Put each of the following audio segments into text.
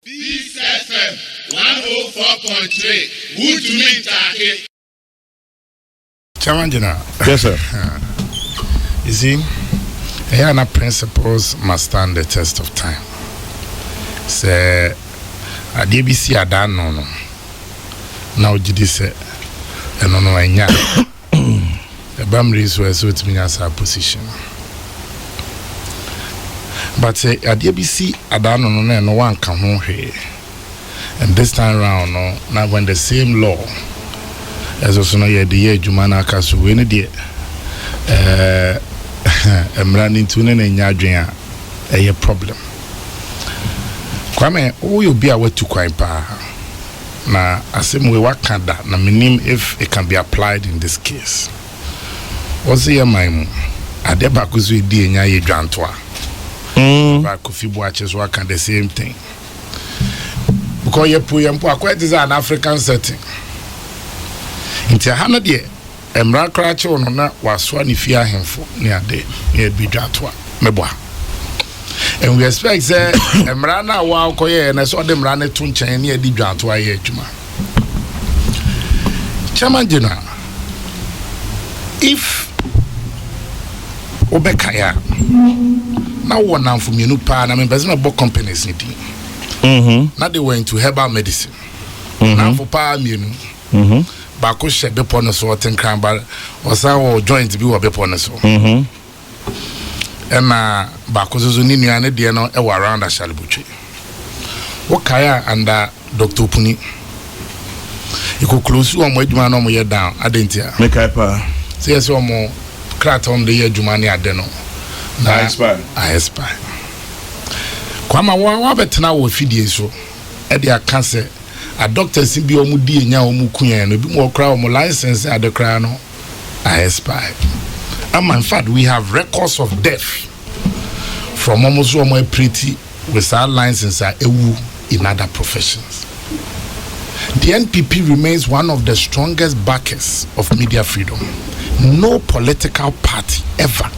Peace FM 104.3. Good to meet you. Chairman General. Yes, sir. You see, here principles must stand the test of time. Say, a DBC adan no. Now did say, and no enya. The Bamris were so to me as our position. But say, a DBC adan no one come home here. And this time round, no, now when the same law as also no ye the year Jumana Kasu win it. I'm running to an a problem. Kwame, who you be away to Kwaipa? Na asem we work that na minim if it can be applied in this case. What's the maimu? Adeba kuzu di enya ye dwantoa. Ba Kofi Boaches work the same thing. Because you quite is an African setting. Into Hana dear, Emra Cratch on was Swani Fia him for near day, near Bidratwa, Meboa. And we expect that Emrana wow koye and I saw them run a tuncha near Bidratwa Juma. Chairman General, if Obekaya now one now from you pan, I mean, there's no book companies in now they went to herbal medicine. Now for power, Bako share be ponus or ten cramba or so joint to be a beponaso. And Bako's Nini and Diano around a shalibuchi. Wakaya under Dr. Puni. You could close you on wait man on your down. I didn't hear. Make up. Say yes, one more crat on the year Jumani Adeno. I aspire. I aspire. Kwama wa betina wo fidie so e dia cancer a doctor si bi omudi enya omukunya no bi mo kra o license adekra no I expire. In fact we have records of death from almost one pretty with our license ewu in other professions. The NPP remains one of the strongest backers of media freedom. No political party ever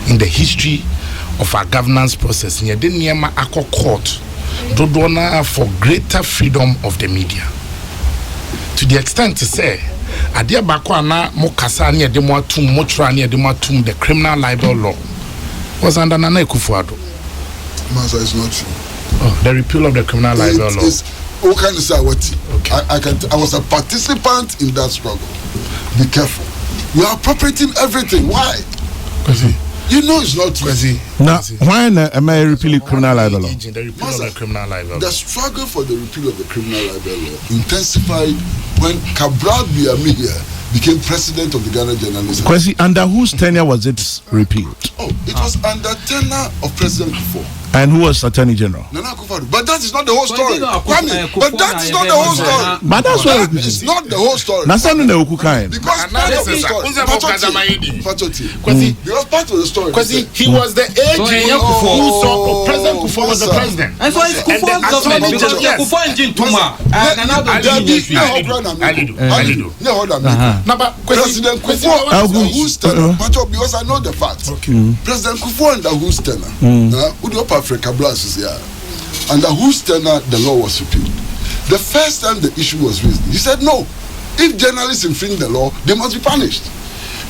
in the history of our governance process in the Niema Akko Court dodona for greater freedom of the media. To the extent to say, Adia Bakwana Mokasa near the Moatum, Motra near the Moatum, the criminal libel law was under Nana Kufuado. Master, it's not true. Oh, the repeal of the criminal libel law. What can you say? Okay. I was a participant in that struggle. Be careful. You are appropriating everything. Why? You know it's not true. Now, why am I repealing criminal libel law? The repeal of the criminal libel law. The struggle for the repeal of the criminal libel law intensified when Cabral Biamia became president of the Ghana Journalists. Kwesi, under whose tenure was it repealed? Oh, it was under tenure of President Kufuor. And who was Attorney General? Nana Akufo-Addo. But that is not the whole story. Kwame, but that is not the whole story. But that's what it is. Not the whole story. Because part of the story. Because part of the story. Because he was the AG who saw President Kufuor was the president. And so it's Kufuor government because Kufuor engine Tuma. President Kufuor who's tenor. Because I know the facts. President Kufuor under whose tenor? Africa Blast is here. Under whose tenor the law was repealed. The first time the issue was raised, he said no. If journalists infringe the law, they must be punished.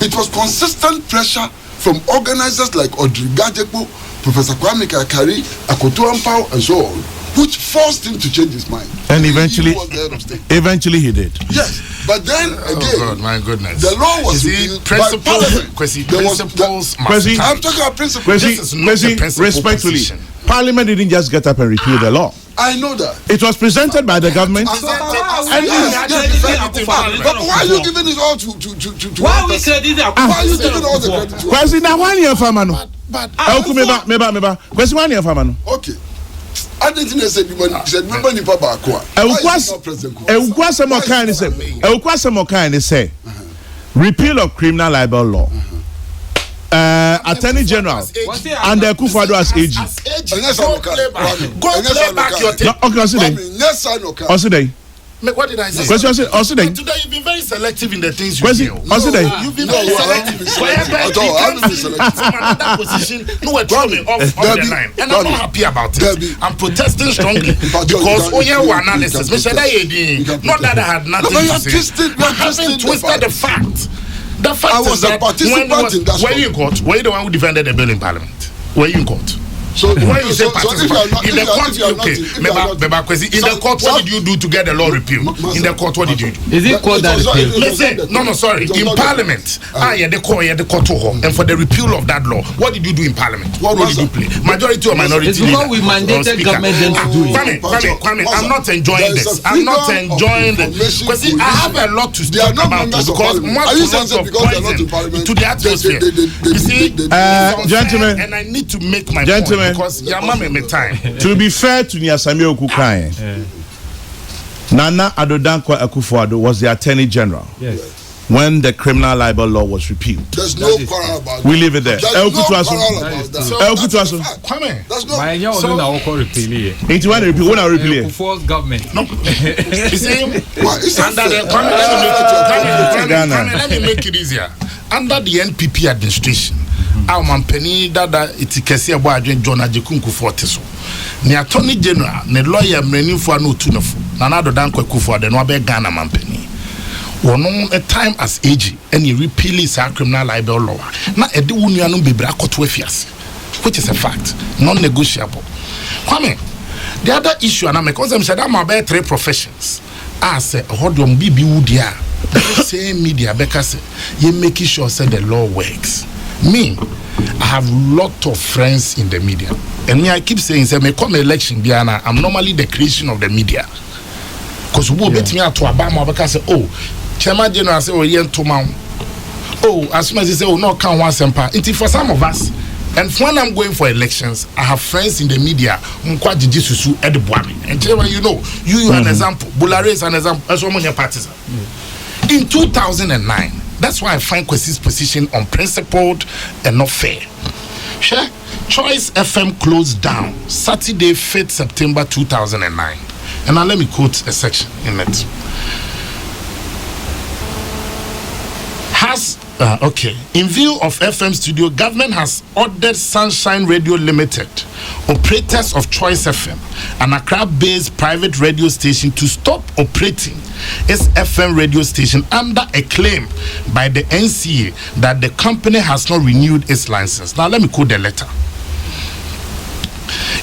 It was consistent pressure from organizers like Audrey Gajepo, Professor Kwame Kakari, Akoto Ampao, and so on, which forced him to change his mind. And eventually he did. Yes, but then again, God, my goodness, the law was repealed by Parliament. I'm talking about principles. Respectfully, Parliament didn't just get up and repeal the law. I know that. It was presented by the government. But why are you giving it all to why are we crediting? Why are you giving all the credit to Kwesi na 1 year famano. Meba. Kwesi 1 year famano. Okay. I didn't say nobody papa akwa. Say repeal of criminal libel law. Attorney General and the Akufo-Addo as AG. Go play back your tape. Okay, What did I say? Kwesi, also today you've been very selective in the things you Kwesi, do. also You've been very selective. From another position, no one throw me off the line, and I'm not happy about it. I'm protesting strongly because analysis. Not that I had nothing to say. I haven't twisted the fact. The fact is that when you got, were you the one who defended the bill in Parliament? Were you in court? So when you say participant, in the court, okay, in the court, what did you do to get the law repealed? In the court, what did you do? Is it called that repeal? Listen, no, sorry. In Parliament, the court, and for the repeal of that law, what did you do in Parliament? What role did you play? Majority or minority? It's what we mandated government to do. Kwame, I'm not enjoying this. I'm not enjoying this. Because I have a lot to talk about because lots of poison to the atmosphere. You see, gentlemen, and I need to make my point. Because me time. To be fair to Sammy Awuku, Nana Adodankwa Akufo-Addo was the Attorney General. Yes. When the criminal libel law was repealed. There's no quarrel about that. We leave it there. There's no quarrel about that. Kwame. There's no. My young one now call repeal. It's when repeal. When I repeal. Force government. No. You see, under the let me make it easier. Under the NPP administration, our company that it's kesi abo adwen John Ajekunku forte so. Ni Attorney General, ne lawyer mreni fo na otunofo. Na na Adodankwa Akufo-Addo no abe Ghana company. One a time as AG and you repeal is a criminal libel law. Now a do union be bracotu fias, which is a fact, non-negotiable. Kwame, the other issue and I'm because I'm said I'm about 3 professions. I say hold on BB Woodia. The same media because you making sure say the law works. Me, I have lot of friends in the media. And me I keep saying say me come election Diana, I'm normally the creation of the media. Because we bet me out to Obama because say Chairman General say, as soon as he say, no, can't want semper. It's for some of us. And when I'm going for elections, I have friends in the media. And you know, you are an example. Bulare is an example. As one of your parties. In 2009, that's why I find Kwesi's position unprincipled and not fair. Sure, Choice FM closed down Saturday, 5th September 2009. And now let me quote a section in it. In view of FM studio, government has ordered Sunshine Radio Limited, operators of Choice FM, an Accra-based private radio station, to stop operating its FM radio station under a claim by the NCA that the company has not renewed its license. Now let me quote the letter.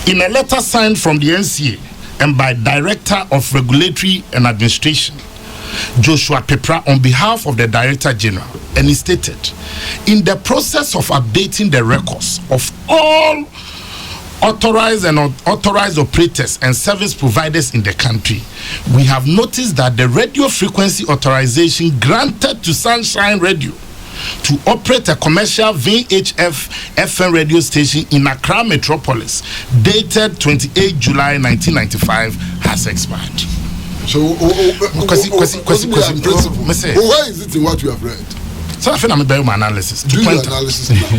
In a letter signed from the NCA and by Director of Regulatory and Administration, Joshua Pepra, on behalf of the Director General, and he stated, in the process of updating the records of all authorized and unauthorized operators and service providers in the country, we have noticed that the radio frequency authorization granted to Sunshine Radio to operate a commercial VHF FM radio station in Accra Metropolis, dated 28 July 1995, has expired. So, where is it in what you have read? So I think I'm about my analysis. Do your analysis now.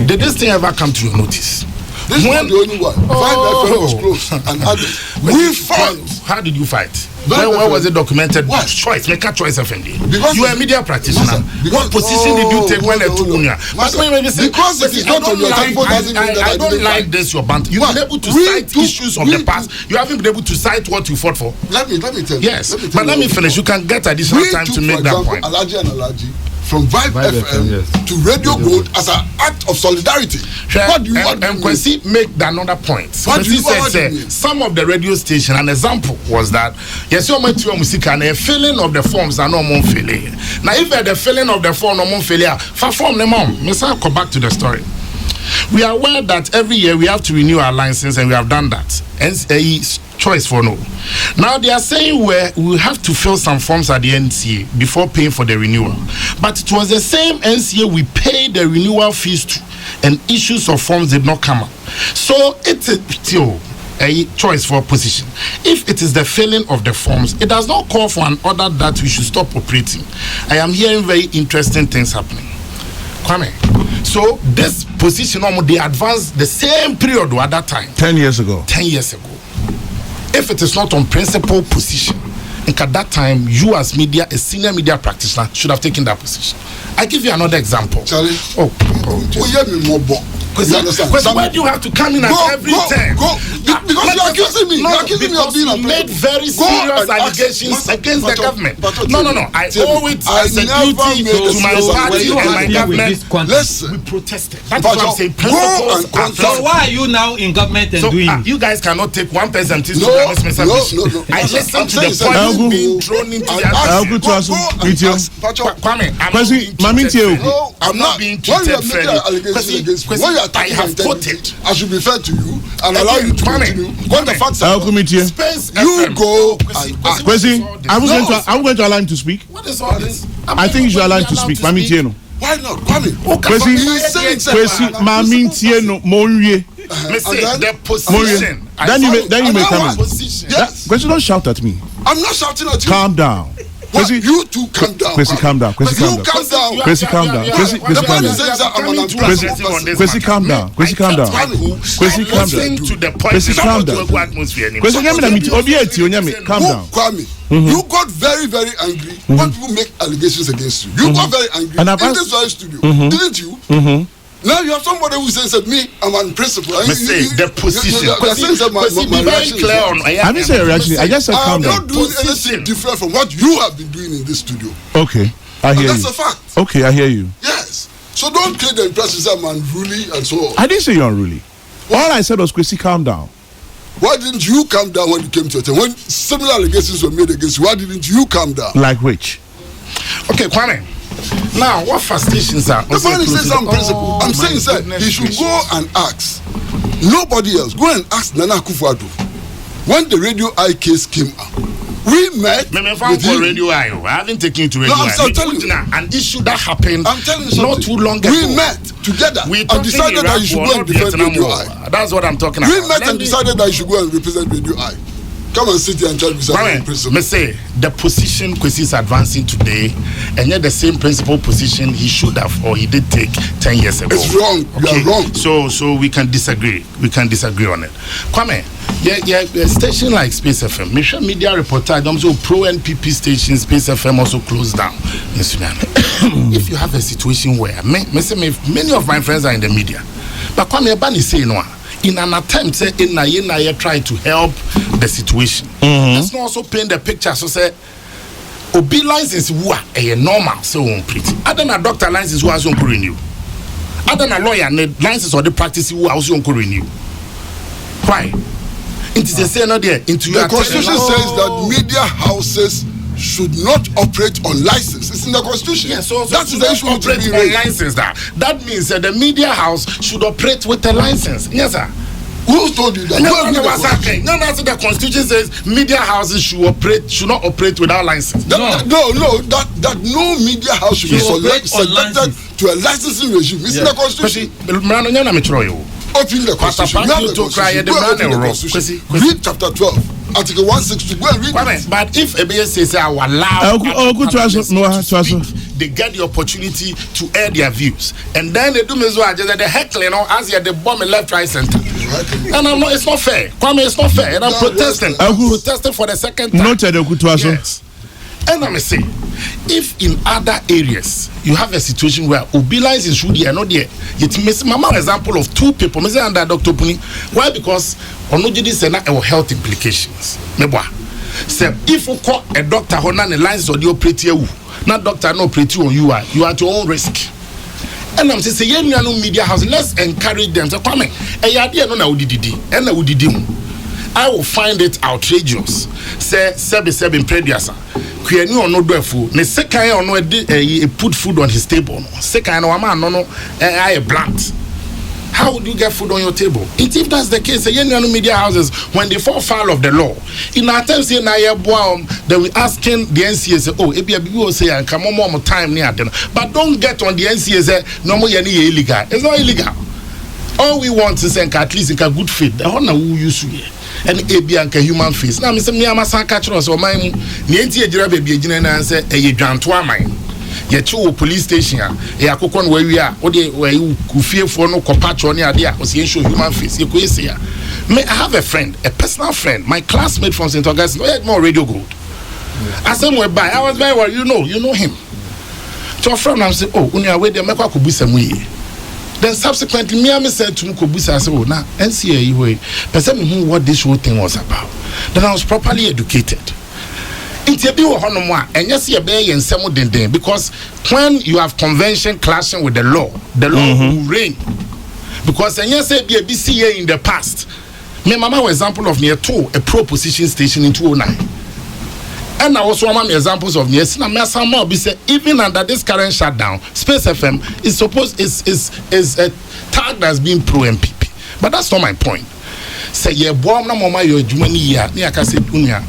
Did this thing ever come to your notice? This is not the only one. 5 FM was closed and others. We fought. How did you fight? Where was it documented? What? Choice, make a choice FND. Because you are a media practitioner. What position did you take when they took on you? Because it is not on your time. I don't like this, your banter. You've been able to cite issues of the past. You haven't been able to cite what you fought for. Let me tell you. Yes, but let me finish. You can get additional time to make that point. From Vibe FM to Radio Gold as an act of solidarity. What do you want? And Kwesi make another point. Kwesi said some of the radio station, an example was that yes, you might hear music and a filling of the forms are no more filling. Now, if the filling of the form no more failure, for form the mom. I'll come back to the story. We are aware that every year we have to renew our license, and we have done that. And choice for no. Now they are saying we have to fill some forms at the NCA before paying for the renewal. But it was the same NCA we paid the renewal fees to, and issues of forms did not come up. So it's still a choice for position. If it is the filling of the forms, it does not call for an order that we should stop operating. I am hearing very interesting things happening. Kwame. So this position, they advanced the same period at that time. 10 years ago. 10 years ago. If it is not on principal position, at that time, you as media, a senior media practitioner, should have taken that position. I give you another example. Charlie, because why do you have to come in at every time? Because you're accusing me. You're accusing me of being a made very serious allegations against the government. No. I owe it as a duty to my party and my government. Listen, we protested. That's what I'm saying. So why are you now in government and doing it? You guys cannot take one person to no. I listen to the point being thrown into the I'm not being treated fairly. I have quoted. I should be fair to you and allow you to continue. When the facts are you go. Kwesi, I'm going to allow him to speak. What is all this? I think you should allow him to speak. Mami Tieno. Why not? Kwame. Kwesi, Mami Tieno, Monye. The position. Then you may come in. Yes. Kwesi, don't shout at me. I'm not shouting at you. Calm down. Kwesi, you two calm down. Kwesi, calm down. Kwesi, calm down. Kwesi, calm down. Kwesi, calm down. Kwesi, calm down. Kwesi, calm down. Kwesi, calm down. Kwesi, calm down. Kwame, you got very, very angry when people make allegations against you. You got very angry in this very studio, didn't you? Now you have somebody who says that me, I'm on principle. The position. Be very clear on. I didn't say a reaction. I just said calm down. I'm not doing anything different from what you have been doing in this studio. Okay, I hear you. That's a fact. Okay, I hear you. Yes. So don't create the impression that I'm unruly and so on. I didn't say you're unruly. All I said was, Kwesi, calm down. Why didn't you calm down when you came to your turn? When similar allegations were made against you, why didn't you calm down? Like which? Okay, Kwame. Now, what frustrations are? The man says some principle. I'm saying, sir, he should go and ask. Nobody else. Go and ask Nana Akufo-Addo. When the Radio Eye case came up, we met with him. Radio Eye. I haven't taken you to Radio Eye. I'm telling you. An issue that happened not too long ago. We met together and decided that you should go and defend Radio Eye. That's what I'm talking about. We met and decided that you should go and represent Radio Eye. Come and sit here and tell me something. Me say the position Kwesi is advancing today, and yet the same principal position he should have or he did take 10 years ago. It's wrong. Okay. You are wrong. So we can disagree. We can disagree on it. Kwame, a station like Space FM, Mission Media reportage, also pro NPP station Space FM also closed down. If you have a situation where many of my friends are in the media, but Kwame Bani say no. In an attempt, in trying to help the situation. Let's not also paint the picture. So say, Obi license who are a normal so pretty. Other than a doctor license who has on renew. Other than a lawyer license or the practice who has on renew. Why? It is the same there. Into the Constitution says that media houses should not operate on license. It's in the Constitution. Yeah, so that's the issue. Operate on license. That means that the media house should operate with a license. Yes, sir. Who told you that? No, that's what the Constitution says. Media houses should not operate without license. That no media house should be subjected to a licensing regime. It's in the Constitution. Open the Constitution. Read chapter 12. Article 162. Go and read it. But if ABS says I will allow they get the opportunity to air their views, and then they do me so just the heckling or as they bomb left, right, center. And it's not fair. Kwame, it's not fair. And I'm protesting. I'm protesting for the second time. Yes. And I'm saying, if in other areas you have a situation where Obi lines is really not there, it makes Mama example of two people. Me say under Dr. Puni. Why? Because onojidi say na health implications. Say if you call a doctor who na lines or the operate you, not doctor no operate on you are at your own risk. And I'm saying, say no media house. Let's encourage them. So come no na udidi, and na udidi. I will find it outrageous. Say sebi prediasa. Kuyeni ono doefu. Ne sekai ono put food on his table. Sekai no ama no I blunt. How would you get food on your table? If that's the case, the media houses, when they fall foul of the law, in our time, they will asking the NCA, oh, if you say, and come on more time near them. But don't get on the NCA, no more illegal. It's not illegal. All we want is at least a good faith. The honor who use you. And a human face. Now, Mr. Miyama catch us or my Nienti baby and say, a grant to mine. Yet you police station, a coupon where we are, or where you fear for no compatch on your idea, or see human face. You could say, may I have a friend, a personal friend, my classmate from St. Augustine, more radio gold. I said we buy. I was very well, you know him. To a friend, I said, oh, when you are waiting, make a kubu some way. Then subsequently, me said to Kubusa, I said, oh, now NCA way. Person who what this whole thing was about. Then I was properly educated. And yes, you be in some because when you have convention clashing with the law will reign. Because and yes, be a BCA in the past. My mama was example of near two a proposition station in 2009. And I also want examples of yes, even under this current shutdown, Space FM is a tag that's being pro MPP. But that's not my point. Say ye bomb na mama yo jumani ya ni akase unya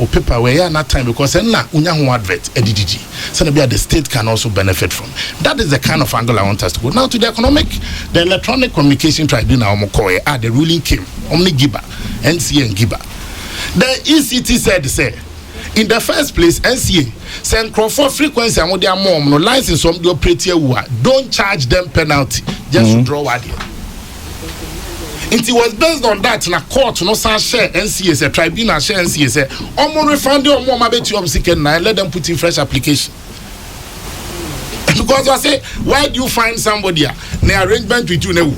o paper where na time because na unya ho advert edidigi. So the state can also benefit from. That is the kind of angle I want us to go. Now to the Electronic Communication Tribunal the ruling came. Omni Giba, NCA and Giba. The ECT said say in the first place, NCA send Crawford frequency and their mom no license from the operator don't charge them penalty just to draw what here. It was based on that in a court no share NCA say tribunal share NCA say omo refund your mom abet you second and let them put in fresh application. Because I say why do you find somebody na arrangement with you now?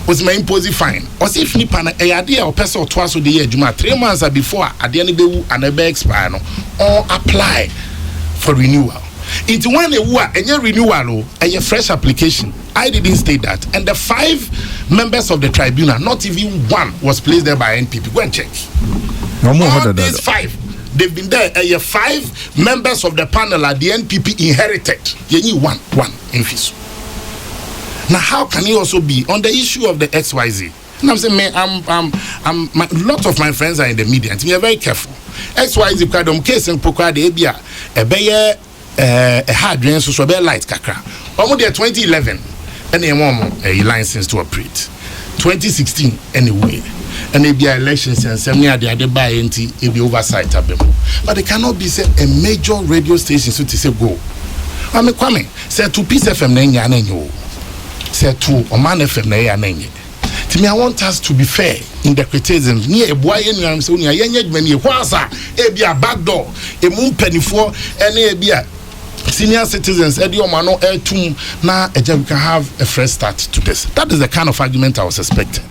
Was my imposing fine. Or see if nipa na idea or person or twice of the year, 3 months before at the end and a expire or apply for renewal. Into one and your renewal and your fresh application. I didn't state that. And the 5 members of the tribunal, not even one was placed there by NPP. Go and check. No more all these 5. They've been there. And your 5 members of the panel at the NPP inherited. You need one in FISU. Now, how can you also be on the issue of the XYZ? And I'm saying, man, lot of my friends are in the media, and we are very careful. XYZ, case and Poka, the ABA, a hard drain, so be light kakra. Almost 2011, and a license to operate. 2016, anyway, and ABA elections and some near the other by NT, ABA oversight of them. But it cannot be said a major radio station so to say go. I mean, Kwame said to Peace FM, say to Oman FM na ya nenye. To me, I want us to be fair in the criticism. Ni e boy enu am so ni ayenye dwani e kwasa e bia backdoor e mum penifo ene e bia senior citizens e di omano e tum na we can have a fresh start to this. That is the kind of argument I was expecting.